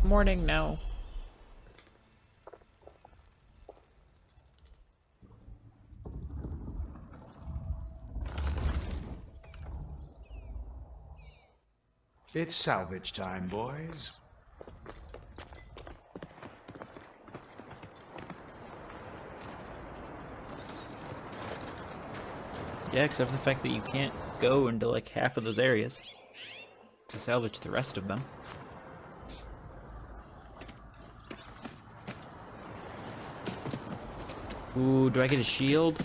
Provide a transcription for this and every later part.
Morning now. It's salvage time, boys. Yeah, except for the fact that you can't go into like half of those areas to salvage the rest of them. Ooh, do I get a shield?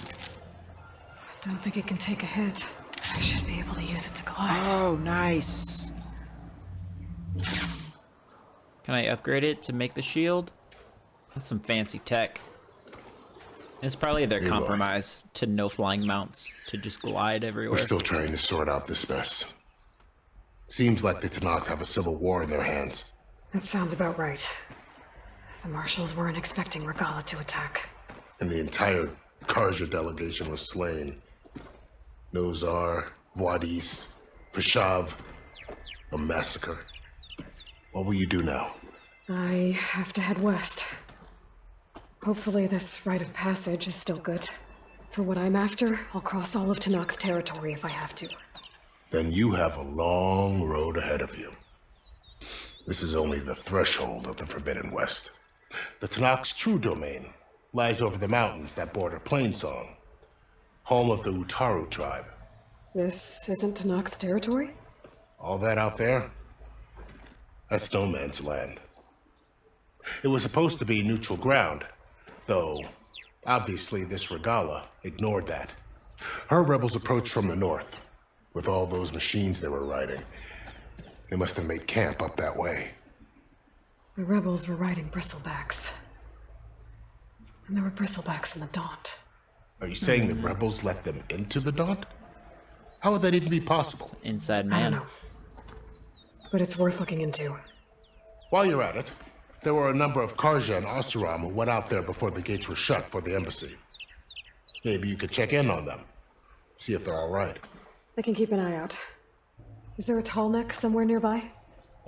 Don't think it can take a hit. I should be able to use it to glide. Oh, nice. Can I upgrade it to make the shield? That's some fancy tech. It's probably their compromise to no flying mounts, to just glide everywhere. We're still trying to sort out this mess. Seems like the Tanakh have a civil war in their hands. That sounds about right. The marshals weren't expecting Regala to attack. And the entire Karja delegation was slain. Nozar, Wadis, Fashav, a massacre. What will you do now? I have to head west. Hopefully this rite of passage is still good. For what I'm after, I'll cross all of Tanakh's territory if I have to. Then you have a long road ahead of you. This is only the threshold of the Forbidden West. The Tanakh's true domain lies over the mountains that border Plainsong, home of the Utaru tribe. This isn't Tanakh's territory? All that out there? That's no man's land. It was supposed to be neutral ground, though obviously this Regala ignored that. Her rebels approached from the north, with all those machines they were riding. They must have made camp up that way. The rebels were riding bristlebacks. And there were bristlebacks in the Daunt. Are you saying the rebels let them into the Daunt? How would that even be possible? Inside I don't man. know. But it's worth looking into. While you're at it, there were a number of Karja and Asuram who went out there before the gates were shut for the embassy. Maybe you could check in on them, see if they're all right. I can keep an eye out. Is there a tall neck somewhere nearby?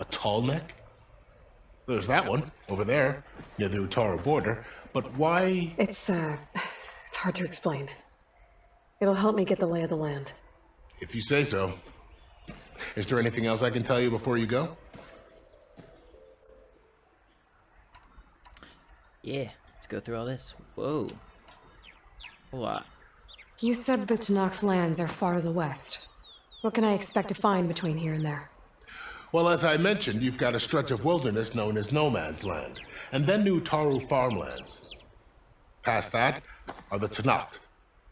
A tall neck? There's that one, over there, near the Utaru border. But why? It's hard to explain. It'll help me get the lay of the land. If you say so. Is there anything else I can tell you before you go? Yeah, let's go through all this. Whoa. A lot. You said the Tanakh's lands are far to the west. What can I expect to find between here and there? Well, as I mentioned, you've got a stretch of wilderness known as No Man's Land, and then the Utaru farmlands. Past that are the Tanakh.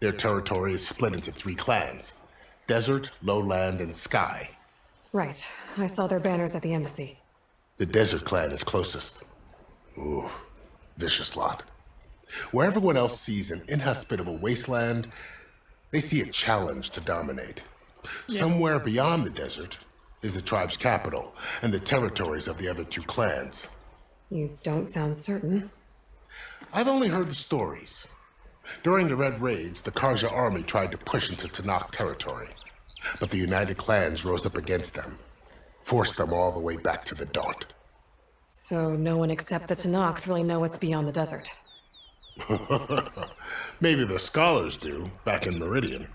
Their territory is split into 3 clans: Desert, Lowland, and Sky. Right. I saw their banners at the embassy. The Desert clan is closest. Ooh, vicious lot. Where everyone else sees an inhospitable wasteland, they see a challenge to dominate. Somewhere beyond the desert is the tribe's capital and the territories of the other 2 clans. You don't sound certain. I've only heard the stories. During the Red Raids, the Karja army tried to push into Tanakh territory, but the United Clans rose up against them, forced them all the way back to the Daunt. So no one except the Tanakh really know what's beyond the desert. Maybe the scholars do, back in Meridian.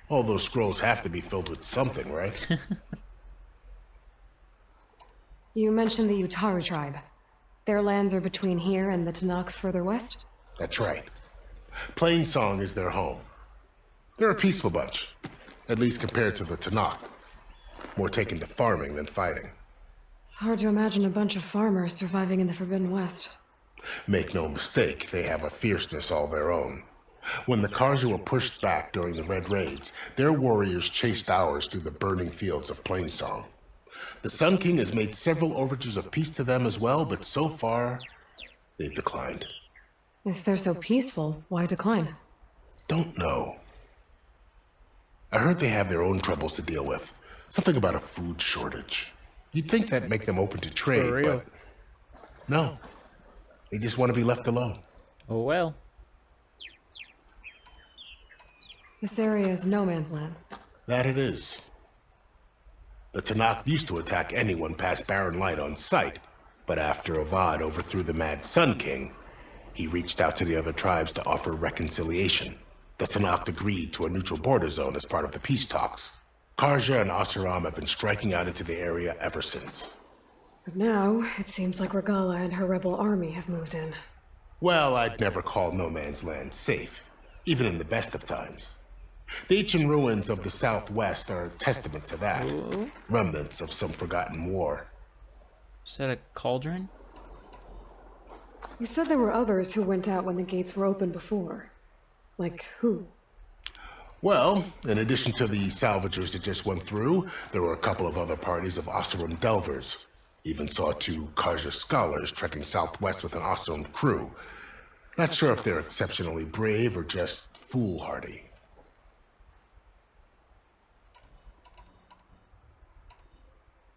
All those scrolls have to be filled with something, right? You mentioned the Utaru tribe. Their lands are between here and the Tanakh further west? That's right. Plainsong is their home. They're a peaceful bunch, at least compared to the Tanakh. More taken to farming than fighting. It's hard to imagine a bunch of farmers surviving in the Forbidden West. Make no mistake, they have a fierceness all their own. When the Karja were pushed back during the Red Raids, their warriors chased ours through the burning fields of Plainsong. The Sun King has made several overtures of peace to them as well, but so far, they've declined. If they're so peaceful, why decline? Don't know. I heard they have their own troubles to deal with. Something about a food shortage. You'd think that'd make them open to trade, For real? but no. They just want to be left alone. Oh well. This area is no man's land. That it is. The Tanakh used to attack anyone past Barren Light on sight, But after Avad overthrew the Mad Sun King, he reached out to the other tribes to offer reconciliation. The Tanakh agreed to a neutral border zone as part of the peace talks. Karja and Asuram have been striking out into the area ever since. But now, it seems like Regala and her rebel army have moved in. Well, I'd never call no man's land safe, even in the best of times. The ancient ruins of the Southwest are a testament to that. Ooh. Remnants of some forgotten war. Is that a cauldron? You said there were others who went out when the gates were open before. Like who? Well, in addition to the salvagers that just went through, there were a couple of other parties of Asuran delvers. Even saw 2 Karja scholars trekking southwest with an Asuran crew. Not sure if they're exceptionally brave or just foolhardy.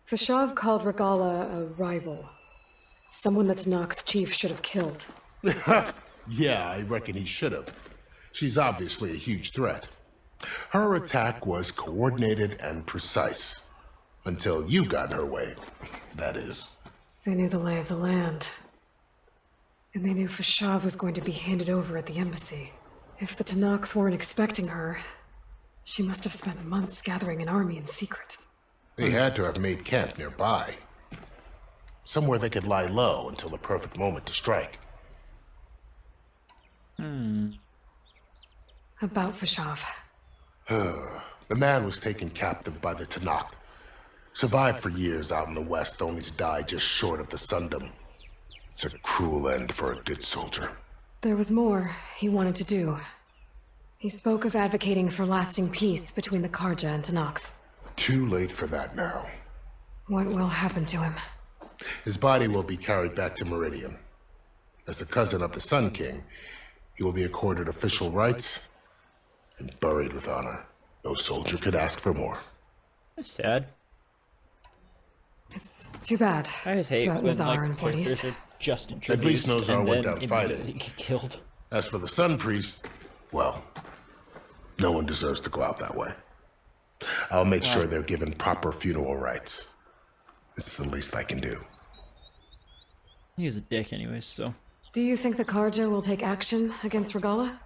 Fashav called Regala a rival. Someone that Tanakh chief should have killed. Yeah, I reckon he should have. She's obviously a huge threat. Her attack was coordinated and precise. Until you got in her way, that is. They knew the lay of the land. And they knew Fashav was going to be handed over at the embassy. If the Tanakh weren't expecting her, she must have spent months gathering an army in secret. They had to have made camp nearby. Somewhere they could lie low until the perfect moment to strike. About Fashav. The man was taken captive by the Tanakh. Survived for years out in the west, only to die just short of the Sundom. It's a cruel end for a good soldier. There was more he wanted to do. He spoke of advocating for lasting peace between the Karja and Tanakh. Too late for that now. What will happen to him? His body will be carried back to Meridian. As a cousin of the Sun King, he will be accorded official rights and buried with honor. No soldier could ask for more. That's sad. It's too bad. I just hate about when Nazar like and characters Forties. are just introduced At least Nazar and went then down fighting. immediately get killed. As for the Sun Priest, well, no one deserves to go out that way. I'll make sure they're given proper funeral rites. It's the least I can do. He's a dick anyways, so. Do you think the Karja will take action against Regala?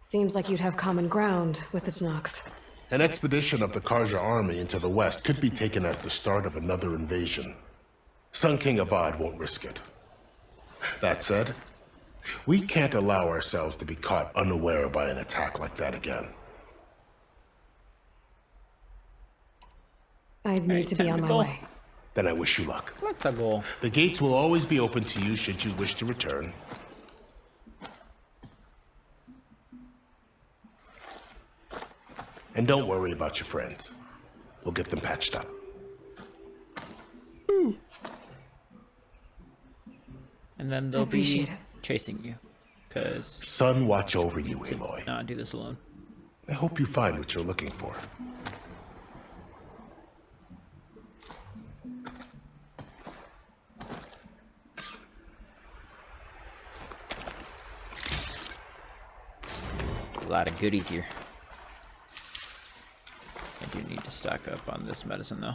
Seems like you'd have common ground with the Tanakh. An expedition of the Karja army into the west could be taken as the start of another invasion. Sun King Avad won't risk it. That said, we can't allow ourselves to be caught unaware by an attack like that again. I'd need to be on my tactical. way. Then I wish you luck. What's the goal? The gates will always be open to you should you wish to return. And don't worry about your friends. We'll get them patched up. And then they'll be appreciate it. chasing you. Because Sun watch over you, Aloy. not do this alone. I hope you find what you're looking for. A lot of goodies here. I do need to stock up on this medicine though.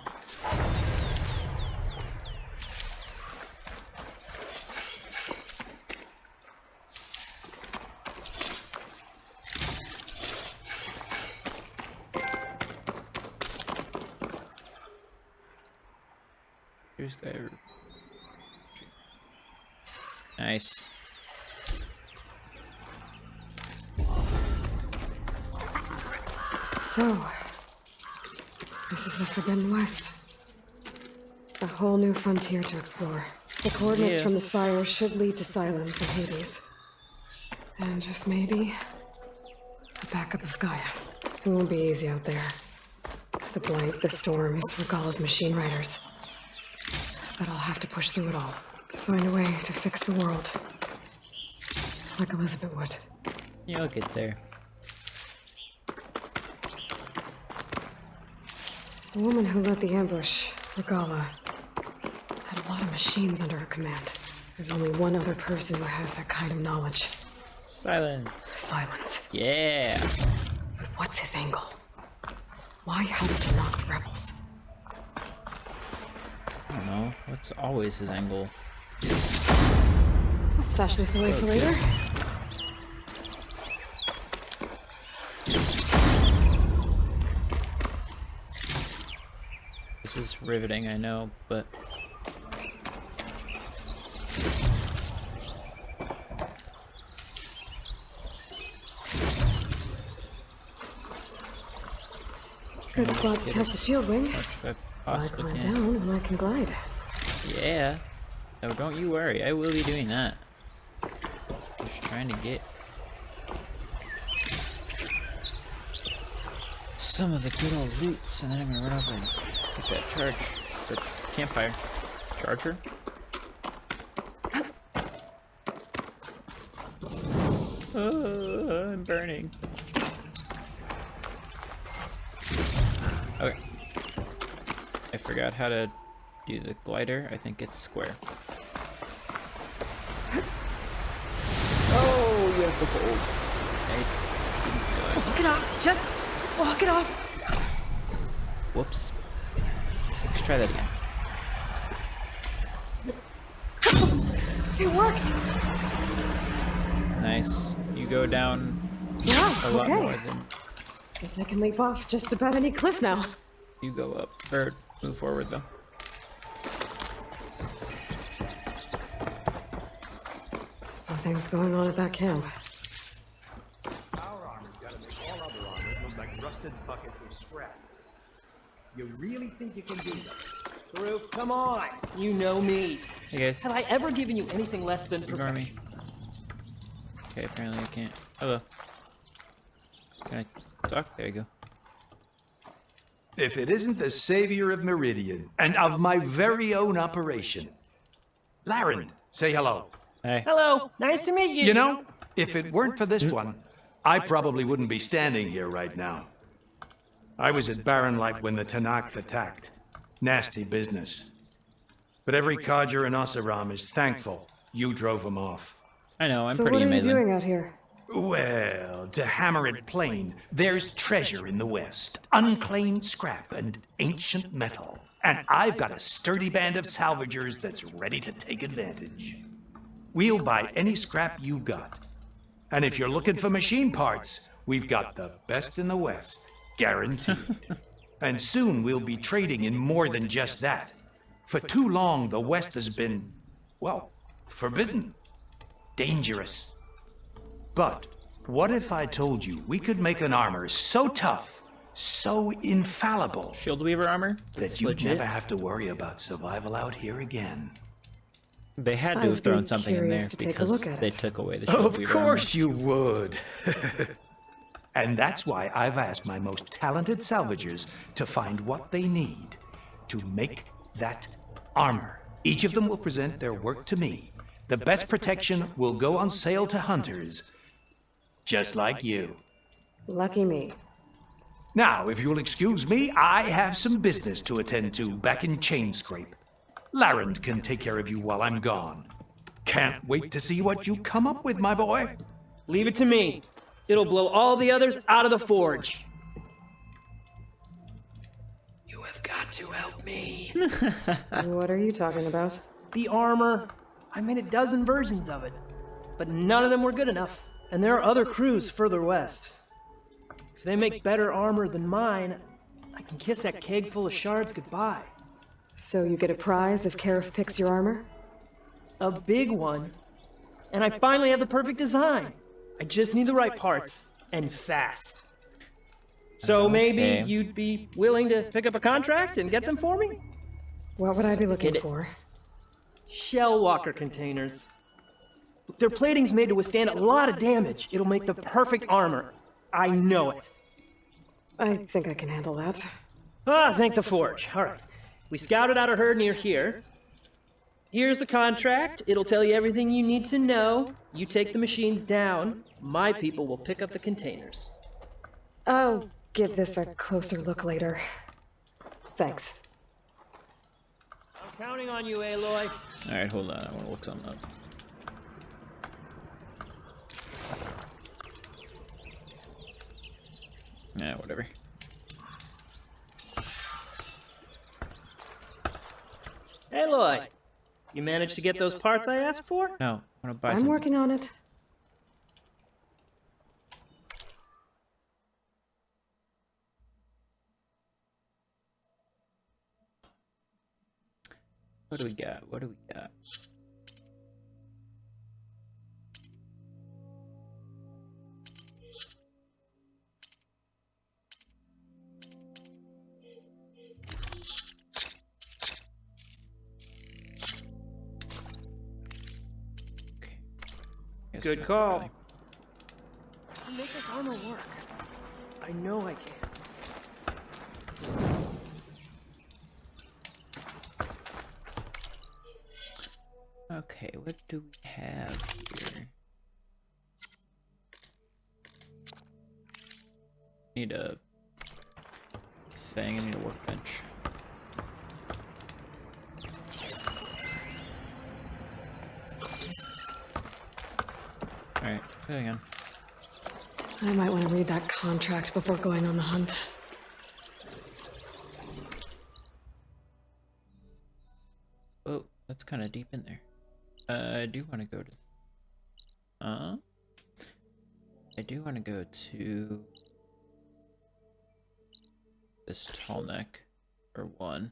Here's guy. Nice. So, this is the Forbidden West. A whole new frontier to explore. The coordinates Yeah. from the spire should lead to Sylens and Hades. And just maybe, a backup of Gaia. It won't be easy out there. The blight, the storms, Regala's machine riders. But I'll have to push through it all. Find a way to fix the world. Like Elizabeth would. You'll get there. The woman who led the ambush, Regala, had a lot of machines under her command. There's only one other person who has that kind of knowledge. Silence. Sylens. Yeah. But what's his angle? Why help to knock the rebels? I don't know. What's always his angle? I'll stash this away for later. This is riveting, I know, but Good spot to test the shield wing. if I I possibly climb can. down and I can glide. Yeah. No, don't you worry. I will be doing that. Just trying to get some of the good old loots, and then I'm gonna run over and get that charge or campfire charger. Oh, I'm burning. Okay. I forgot how to do the glider. I think it's square. Oh, you have to hold. I didn't realize. Walk it off. Just walk it off. Whoops. Let's try that again. It worked. Nice. You go down Yeah, a lot more okay. than Guess I can leap off just about any cliff now. you go up. Or move forward, though. Something's going on at that camp. Our armor's gotta make all other armor look like rusted buckets of scrap. You really think you can do that? Farouk, come on. You know me. Hey, guys. Have I ever given you anything less than Ignore me. perfection? Okay, apparently I can't. Hello. Can I talk? There you go. If it isn't the savior of Meridian and of my very own operation. Laren, say hello. Hey. Hello. Nice to meet you. You know, if it weren't for this one, I probably wouldn't be standing here right now. I was at Barren Light when the Tanakh attacked. Nasty business. But every codger in Oseram is thankful you drove them off. I know, I'm So pretty what are amazing. you doing out here? Well, to hammer it plain, there's treasure in the West, unclaimed scrap and ancient metal. And I've got a sturdy band of salvagers that's ready to take advantage. We'll buy any scrap you got. And if you're looking for machine parts, we've got the best in the West, guaranteed. And soon we'll be trading in more than just that. For too long, the West has been, well, forbidden, dangerous. But what if I told you we could make an armor so tough, so infallible, Shield Weaver armor? that That's you'd legit. never have to worry about survival out here again? They had to I'd have thrown be something in there curious to take a because look at they it. took away the Shield Of Weaver course you would. And that's why I've asked my most talented salvagers to find what they need to make that armor. Each of them will present their work to me. The best protection will go on sale to hunters, just like you. Lucky me. Now, if you'll excuse me, I have some business to attend to back in Chainscrape. Laren can take care of you while I'm gone. Can't wait to see what you come up with, my boy. Leave it to me. It'll blow all the others out of the forge. You have got to help me. What are you talking about? The armor. I made a dozen versions of it. But none of them were good enough. And there are other crews further west. If they make better armor than mine, I can kiss that keg full of shards goodbye. So you get a prize if Karif picks your armor? A big one. And I finally have the perfect design. I just need the right parts, and fast. So maybe Okay. you'd be willing to pick up a contract and get them for me? What would I be looking Get it. for? Shell walker containers. Their plating's made to withstand a lot of damage. It'll make the perfect armor. I know it. I think I can handle that. Ah, thank the forge. All right. We scouted out a herd near here. Here's the contract. It'll tell you everything you need to know. You take the machines down. My people will pick up the containers. I'll give this a closer look later. Thanks. I'm counting on you, Aloy. Alright, hold on. I want to look something up. Yeah, whatever. Aloy, You managed to get those parts I asked for? No, I want to buy I'm something. working on it. What do we got? What do we got? Okay. Guess Good not call. really. Make this armor work. I know I can. Okay, what do we have here? Need a thing, I need a workbench. Alright, moving on. I might want to read that contract before going on the hunt. Oh, that's kind of deep in there. I do want to go to... I do want to go to... this tall neck, or one.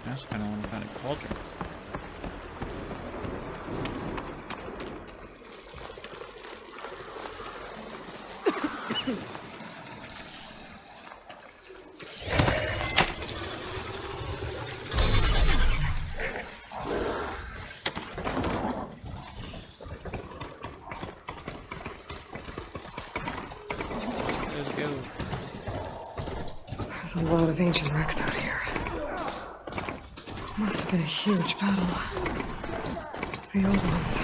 I also kind of want to find a cauldron. Let's go. There's a lot of ancient wrecks out here. Must have been a huge battle. The old ones.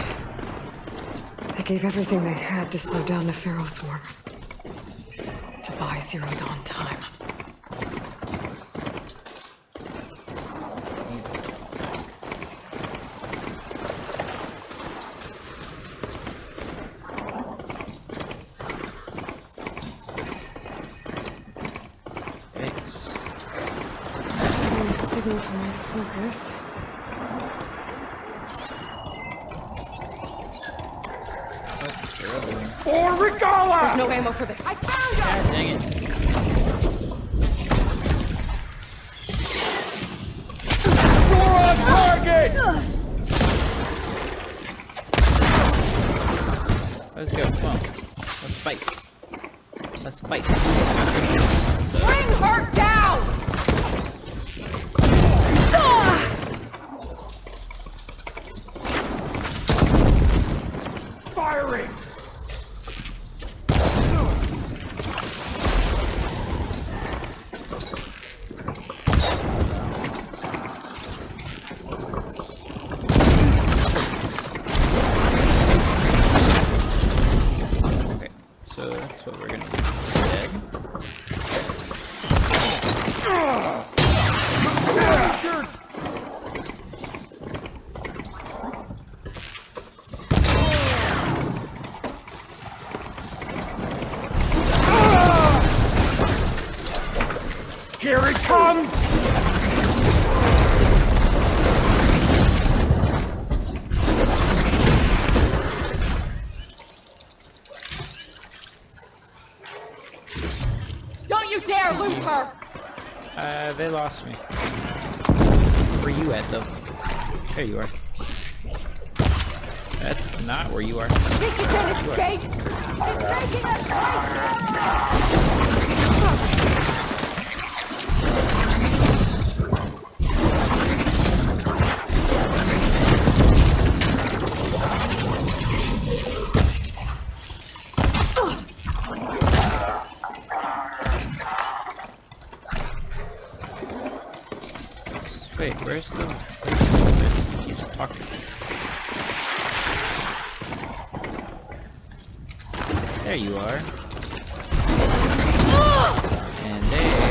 They gave everything they had to slow down the Pharaoh swarm. To buy Zero Dawn time. Yikes. Getting a signal for my focus. There's no ammo for this. God dang it. Let's go, come on. Let's fight. Let's fight. Bring her down! Firing! Okay, so that's what we're gonna do instead. Here it comes! Don't you dare lose her! They lost me. Where you at, though? There you are. That's not where you are. Think you can escape? It's making us Wait, where's the... Keeps talking. There you are. And there...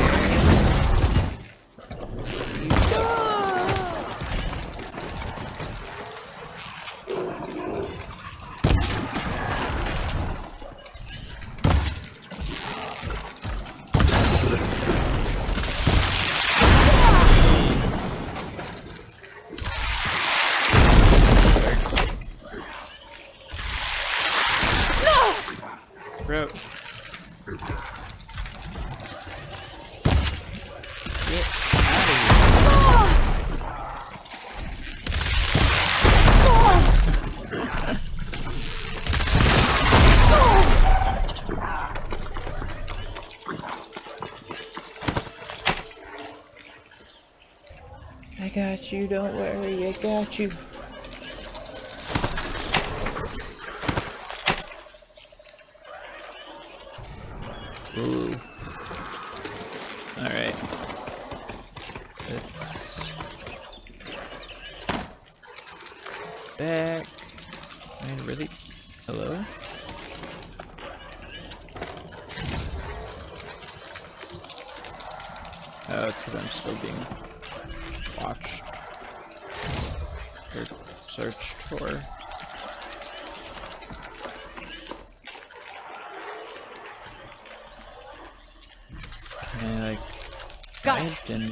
go. Get out of here. I got you, don't worry, I got you. Ooh. Alright. Let's back. I really hello? Oh, it's because I'm still being watched or searched for. Can I like hide and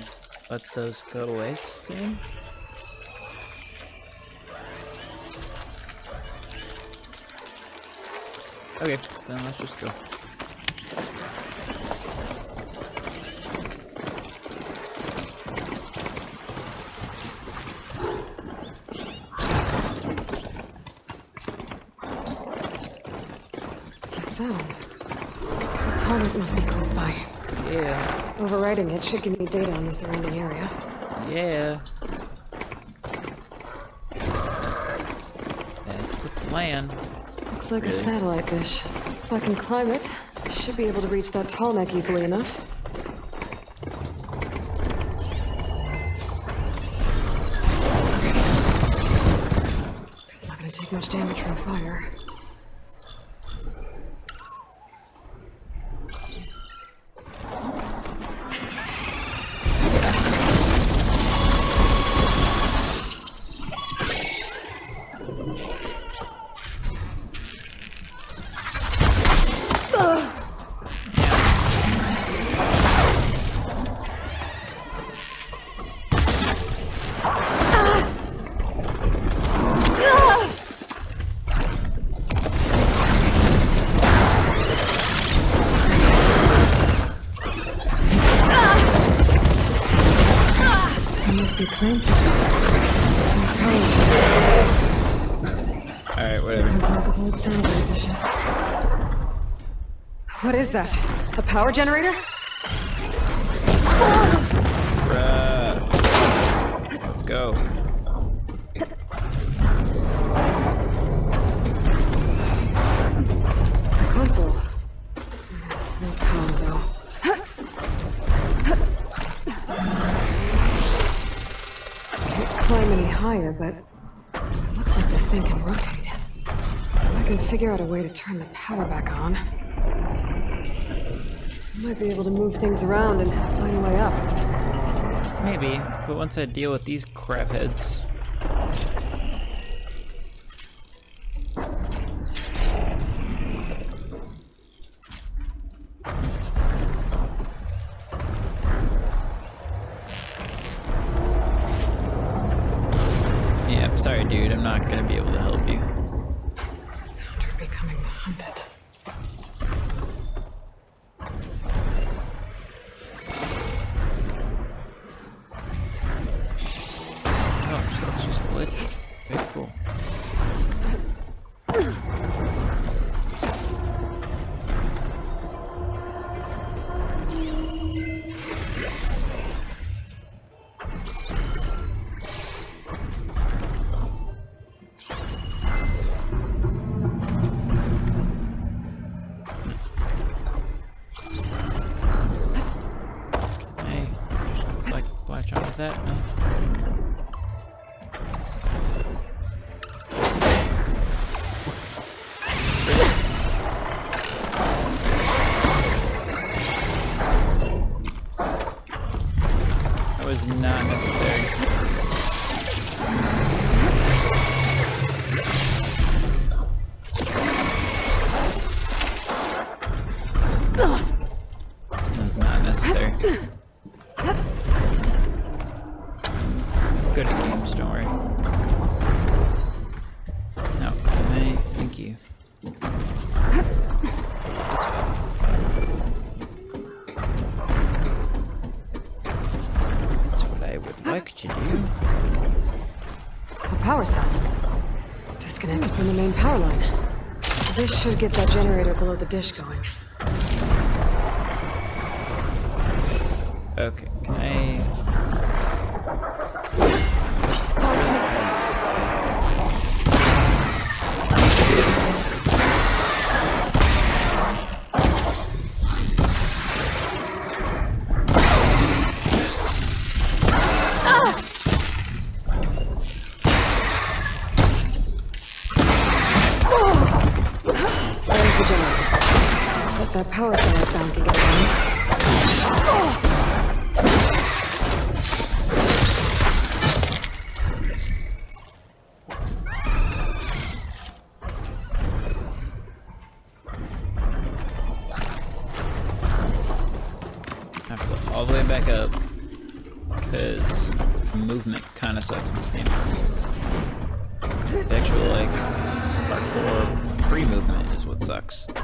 let those go away soon? Okay, then let's just go. That sound. The tunnel must be close by. Yeah. Overriding it should give me data on the surrounding area. Yeah. That's the plan. Looks like Really? a satellite dish. If I can climb it, I should be able to reach that tall neck easily enough. It's not gonna take much damage from fire. Must be cleansed. Alright, whatever. On top of old satellite dishes. What is that? A power generator? Bruh. Let's go. Console. No power though. Can't climb any higher, but it looks like this thing can rotate. If I can figure out a way to turn the power back on, I might be able to move things around and find a way up. Maybe, but once I deal with these crapheads. Yeah, I'm sorry, dude. I'm not gonna be able to help you. You're becoming the hunted. Oh, so it's just glitched. Okay, cool. Hey, just like latch onto that? No. That was not necessary. That was not necessary. Good at games, don't worry. No, thank you. This way. did you do? A power cell. Disconnected from the main power line. This should get that generator below the dish going. Okay, can I... It's on to me. There's the generator. But that power cell I found can get it running. I have to go all the way back up because movement kind of sucks in this game. The actual like parkour free movement is what sucks. The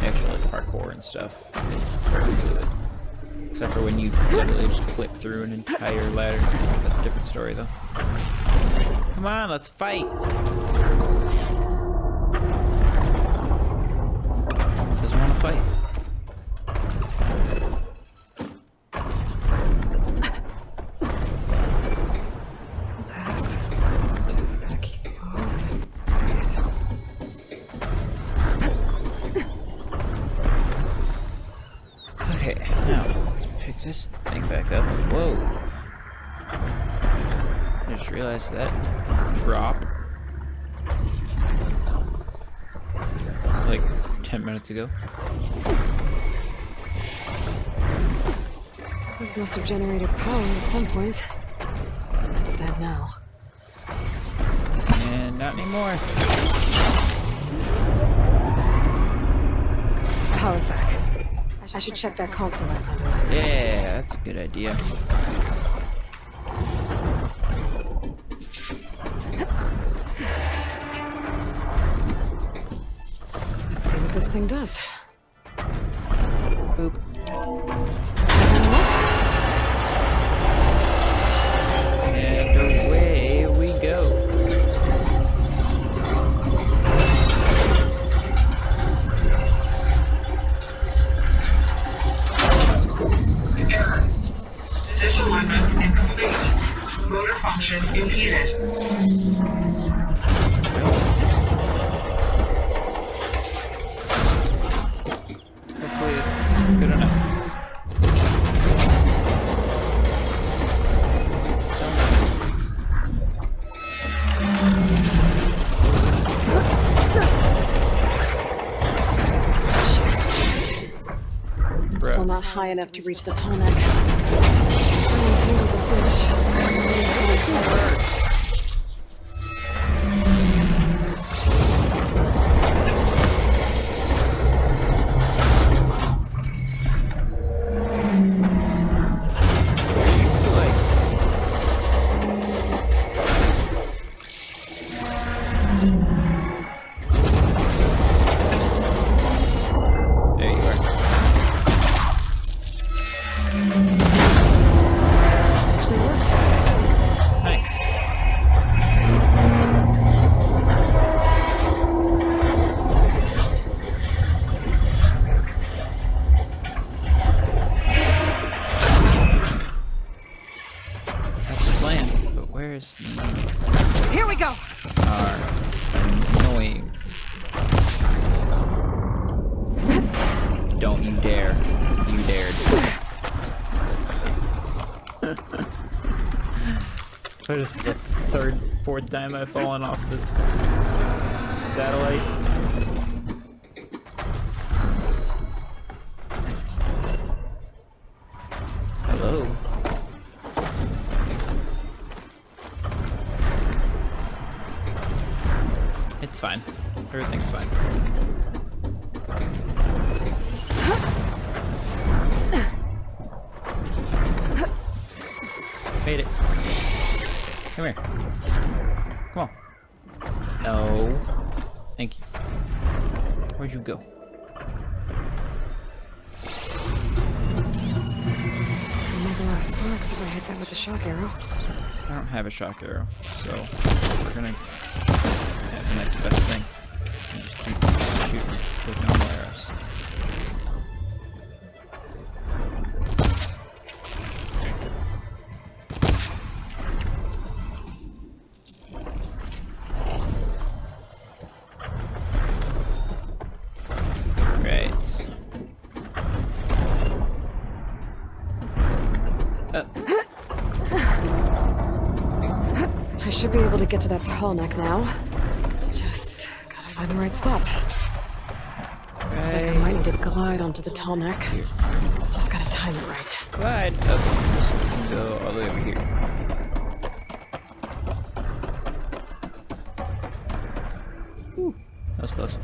actual like parkour and stuff is very good, except for when you literally just clip through an entire ladder. That's a different story though. Come on, let's fight. Doesn't want to fight. Pass. Just gotta keep moving. Okay, now let's pick this thing back up. Whoa. I just realized that drop like 10 minutes ago. This must have generated power at some point. It's dead now. And not anymore. Power's back. I should check that console I found earlier. Yeah, that's a good idea. Let's see what this thing does. Boop. And away we go. Disalignment incomplete. Motor function impeded. Hopefully it's good enough. Still not. Still not high enough to reach the tall neck. Someone's handled the dish. There you are. Actually worked. Nice. That's the plan, but where's Here we go! our annoying? Don't you dare. You dared. This is the third, fourth time I've fallen off this satellite. Hello. It's fine. Everything's fine. Made it. Come here. Come on. No. Thank you. Where'd you go? I'll make a lot of sparks if I hit that with a shock arrow. I don't have a shock arrow, so we're gonna have the next best thing. And just keep shooting with normal arrows. I should be able to get to that tall neck now. Just gotta find the right spot. Looks like I might need to glide onto the tall neck. Just gotta time it right. Glide up. Just go all the way over here. Ooh, that was close.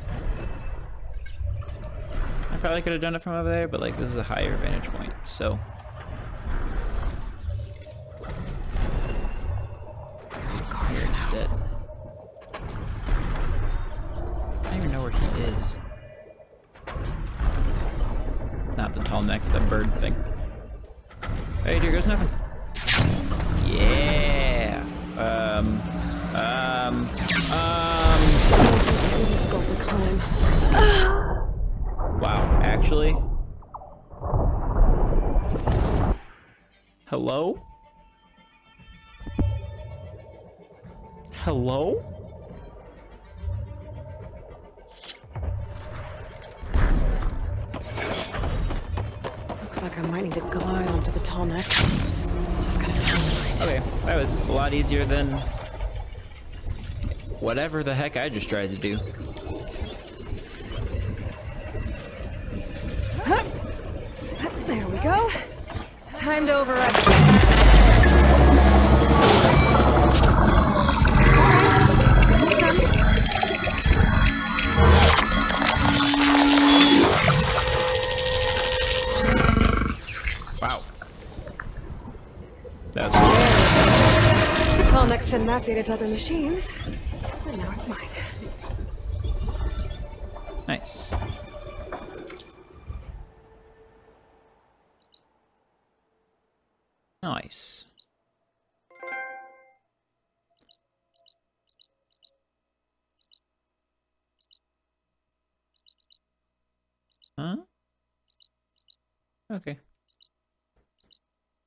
I probably could have done it from over there, but like this is a higher vantage point, so. Here instead. I don't even know where he is. Not the tall neck, the bird thing. Hey, here goes nothing. Yeah. It's too difficult to climb. Wow, actually. Hello? Hello? Looks like I might need to glide onto the tall neck. Just gotta time it right. Okay, that was a lot easier than whatever the heck I just tried to do. There we go. Time to override. Wow. That was cool. Tall neck send that data to other machines. And now it's mine. Nice. Nice. Huh? Okay.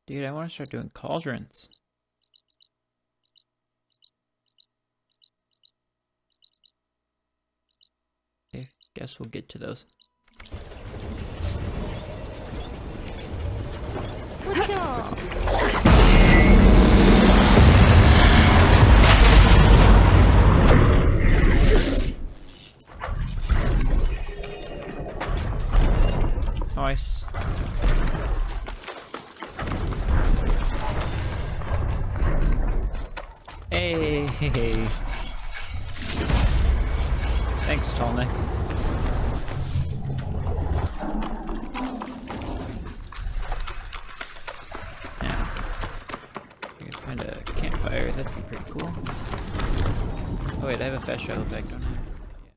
Dude, I want to start doing cauldrons. Okay, guess we'll get to those. Nice. Hey. Thanks, tall neck. Now, we can find a campfire. That'd be pretty cool. Oh wait, I have a fast travel effect on it.